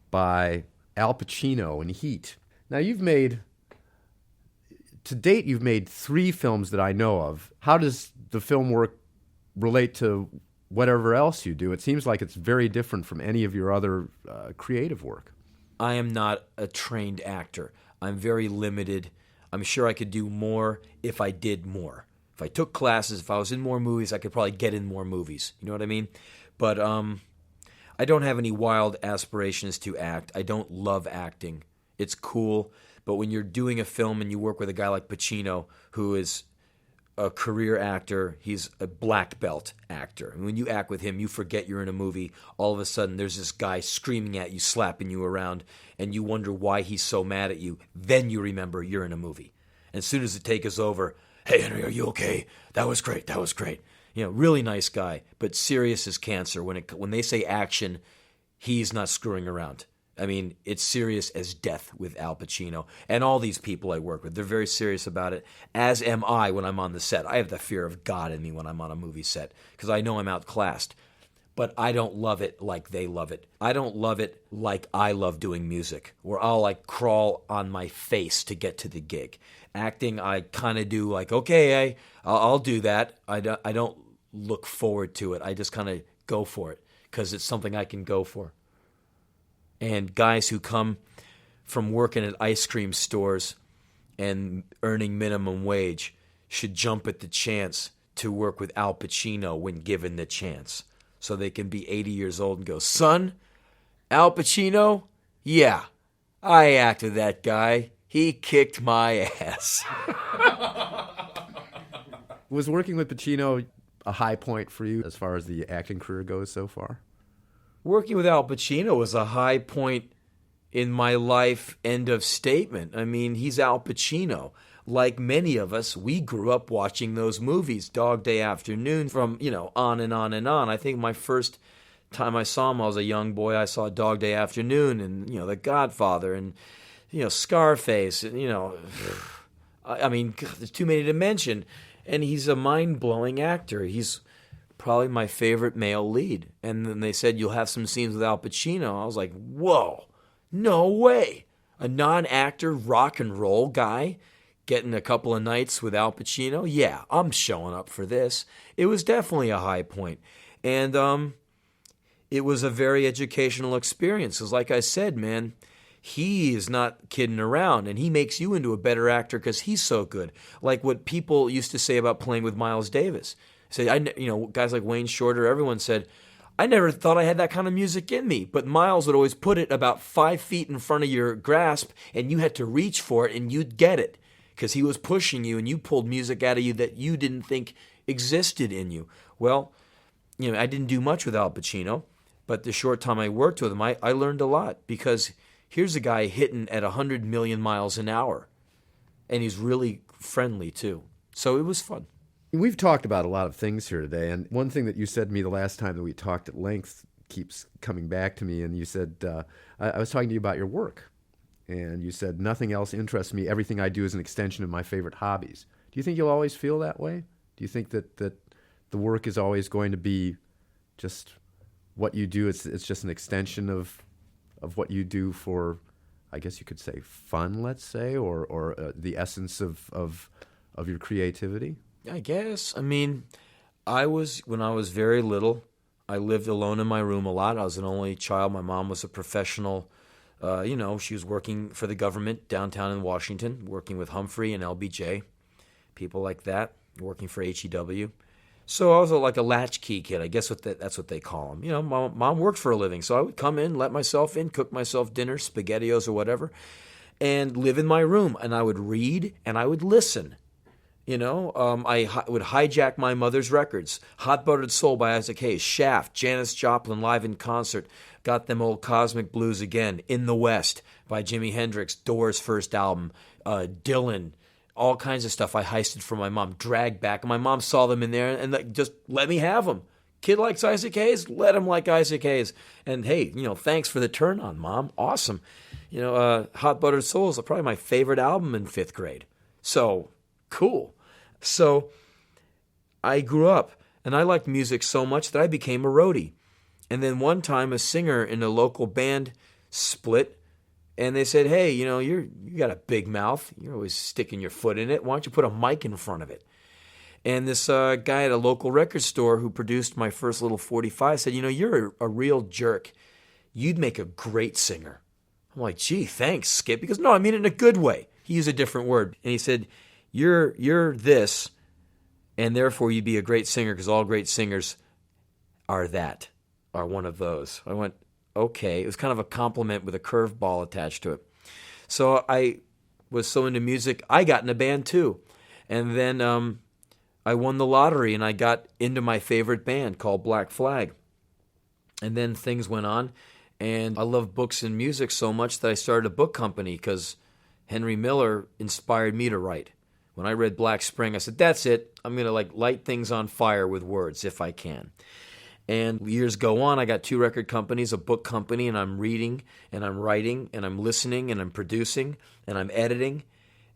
by Al Pacino in Heat. Now, to date, you've made 3 films that I know of. How does the film work relate to whatever else you do? It seems like it's very different from any of your other creative work. I am not a trained actor. I'm very limited. I'm sure I could do more if I did more. If I took classes, if I was in more movies, I could probably get in more movies. You know what I mean? But I don't have any wild aspirations to act. I don't love acting. It's cool. But when you're doing a film and you work with a guy like Pacino, who is a career actor, he's a black belt actor. And when you act with him, you forget you're in a movie. All of a sudden, there's this guy screaming at you, slapping you around, and you wonder why he's so mad at you. Then you remember you're in a movie. And as soon as the take is over, hey, Henry, are you okay? That was great. That was great. Really nice guy, but serious as cancer. When they say action, he's not screwing around. I mean, it's serious as death with Al Pacino. And all these people I work with, they're very serious about it, as am I when I'm on the set. I have the fear of God in me when I'm on a movie set because I know I'm outclassed. But I don't love it like they love it. I don't love it like I love doing music, where I'll crawl on my face to get to the gig. Acting, I kind of do okay, I'll do that. I don't look forward to it. I just kind of go for it because it's something I can go for. And guys who come from working at ice cream stores and earning minimum wage should jump at the chance to work with Al Pacino when given the chance. So they can be 80 years old and go, son, Al Pacino? Yeah, I acted that guy. He kicked my ass. Was working with Pacino a high point for you as far as the acting career goes so far? Working with Al Pacino was a high point in my life, end of statement. I mean, he's Al Pacino. Like many of us, we grew up watching those movies, Dog Day Afternoon, from, on and on and on. I think my first time I saw him, I was a young boy. I saw Dog Day Afternoon and, The Godfather and, Scarface. And, I mean, God, there's too many to mention. And he's a mind-blowing actor. He's probably my favorite male lead. And then they said, you'll have some scenes with Al Pacino. I was like, whoa, No way. A non-actor rock and roll guy getting a couple of nights with Al Pacino? Yeah, I'm showing up for this. It was definitely a high point. And it was a very educational experience. Because like I said, man, he is not kidding around, and he makes you into a better actor because he's so good. Like what people used to say about playing with Miles Davis. Say, guys like Wayne Shorter, everyone said, I never thought I had that kind of music in me. But Miles would always put it about 5 feet in front of your grasp, and you had to reach for it, and you'd get it because he was pushing you, and you pulled music out of you that you didn't think existed in you. Well, I didn't do much with Al Pacino, but the short time I worked with him, I learned a lot because here's a guy hitting at 100 million miles an hour, and he's really friendly too. So it was fun. We've talked about a lot of things here today, and one thing that you said to me the last time that we talked at length keeps coming back to me, and you said, I was talking to you about your work, and you said, nothing else interests me. Everything I do is an extension of my favorite hobbies. Do you think you'll always feel that way? Do you think that the work is always going to be just what you do? It's just an extension of what you do for, I guess you could say, fun, let's say, or the essence of your creativity? I guess. When I was very little, I lived alone in my room a lot. I was an only child. My mom was a professional. She was working for the government downtown in Washington, working with Humphrey and LBJ, people like that, working for HEW. So I was like a latchkey kid. I guess that's what they call them. Mom worked for a living, so I would come in, let myself in, cook myself dinner, SpaghettiOs or whatever, and live in my room. And I would read and I would listen. I would hijack my mother's records. Hot Buttered Soul by Isaac Hayes, Shaft, Janis Joplin live in concert, got them old Cosmic Blues again, In the West by Jimi Hendrix, Doors' first album, Dylan, all kinds of stuff I heisted from my mom, dragged back. And my mom saw them in there and just let me have them. Kid likes Isaac Hayes, let him like Isaac Hayes. And hey, thanks for the turn on, Mom. Awesome. Hot Buttered Soul is probably my favorite album in 5th grade. So, cool. So I grew up, and I liked music so much that I became a roadie. And then one time a singer in a local band split, and they said, hey, you got a big mouth. You're always sticking your foot in it. Why don't you put a mic in front of it? And this guy at a local record store who produced my first little 45 said, you're a real jerk. You'd make a great singer. I'm like, gee, thanks, Skip. He goes, no, I mean it in a good way. He used a different word. And he said, You're this, and therefore you'd be a great singer because all great singers are one of those. I went, okay. It was kind of a compliment with a curveball attached to it. So I was so into music, I got in a band too. And then I won the lottery, and I got into my favorite band called Black Flag. And then things went on, and I love books and music so much that I started a book company because Henry Miller inspired me to write. When I read Black Spring, I said, that's it. I'm going to light things on fire with words if I can. And years go on. I got 2 record companies, a book company, and I'm reading, and I'm writing, and I'm listening, and I'm producing, and I'm editing,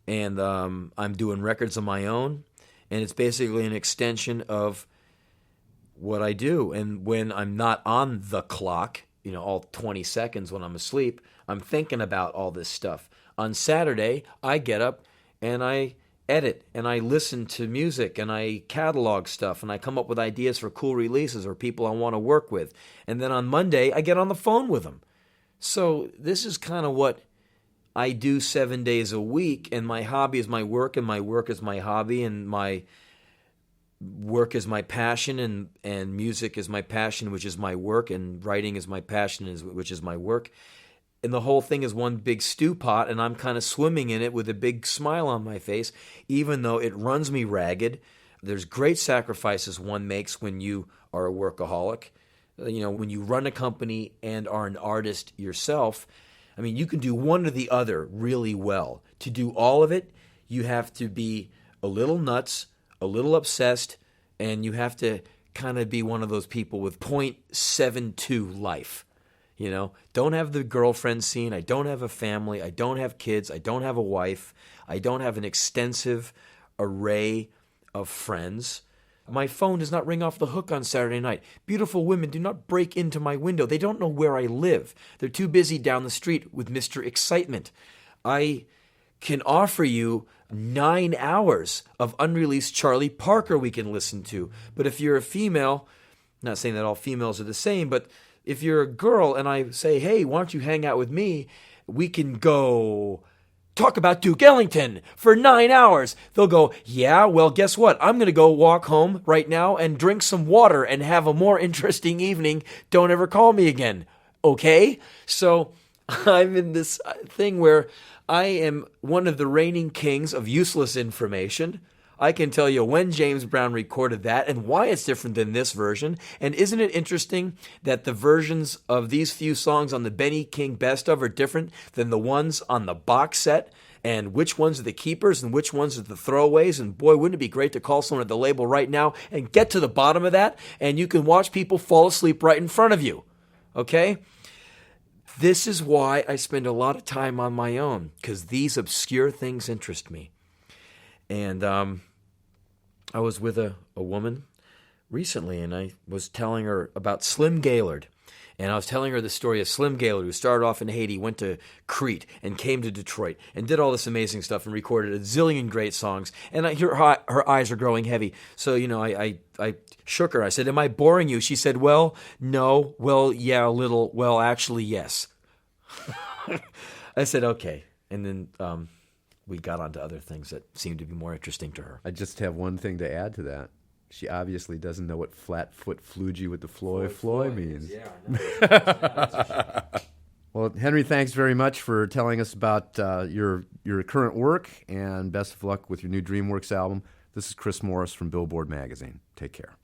and I'm doing records of my own. And it's basically an extension of what I do. And when I'm not on the clock, all 20 seconds when I'm asleep, I'm thinking about all this stuff. On Saturday, I get up and I edit and I listen to music and I catalog stuff and I come up with ideas for cool releases or people I want to work with. And then on Monday, I get on the phone with them. So this is kind of what I do 7 days a week, and my hobby is my work, and my work is my hobby, and my work is my passion, and music is my passion, which is my work, and writing is my passion, which is my work. And the whole thing is one big stew pot, and I'm kind of swimming in it with a big smile on my face, even though it runs me ragged. There's great sacrifices one makes when you are a workaholic. When you run a company and are an artist yourself, you can do one or the other really well. To do all of it, you have to be a little nuts, a little obsessed, and you have to kind of be one of those people with .72 life. Don't have the girlfriend scene. I don't have a family. I don't have kids. I don't have a wife. I don't have an extensive array of friends. My phone does not ring off the hook on Saturday night. Beautiful women do not break into my window. They don't know where I live. They're too busy down the street with Mr. Excitement. I can offer you 9 hours of unreleased Charlie Parker we can listen to. But if you're a female, not saying that all females are the same, but if you're a girl and I say, hey, why don't you hang out with me? We can go talk about Duke Ellington for 9 hours. They'll go, yeah, well, guess what? I'm going to go walk home right now and drink some water and have a more interesting evening. Don't ever call me again. Okay? So I'm in this thing where I am one of the reigning kings of useless information. I can tell you when James Brown recorded that and why it's different than this version. And isn't it interesting that the versions of these few songs on the Benny King Best Of are different than the ones on the box set? And which ones are the keepers and which ones are the throwaways? And boy, wouldn't it be great to call someone at the label right now and get to the bottom of that? And you can watch people fall asleep right in front of you. Okay? This is why I spend a lot of time on my own, because these obscure things interest me. And I was with a woman recently, and I was telling her about Slim Gaillard. And I was telling her the story of Slim Gaillard, who started off in Haiti, went to Crete, and came to Detroit, and did all this amazing stuff, and recorded a zillion great songs. And her eyes are growing heavy. So, I shook her. I said, am I boring you? She said, well, no. Well, yeah, a little. Well, actually, yes. I said, okay. And then we got on to other things that seemed to be more interesting to her. I just have one thing to add to that. She obviously doesn't know what flat foot flugy with the Floy means. Yeah, I know. Well, Henry, thanks very much for telling us about your current work, and best of luck with your new Dreamworks album. This is Chris Morris from Billboard Magazine. Take care.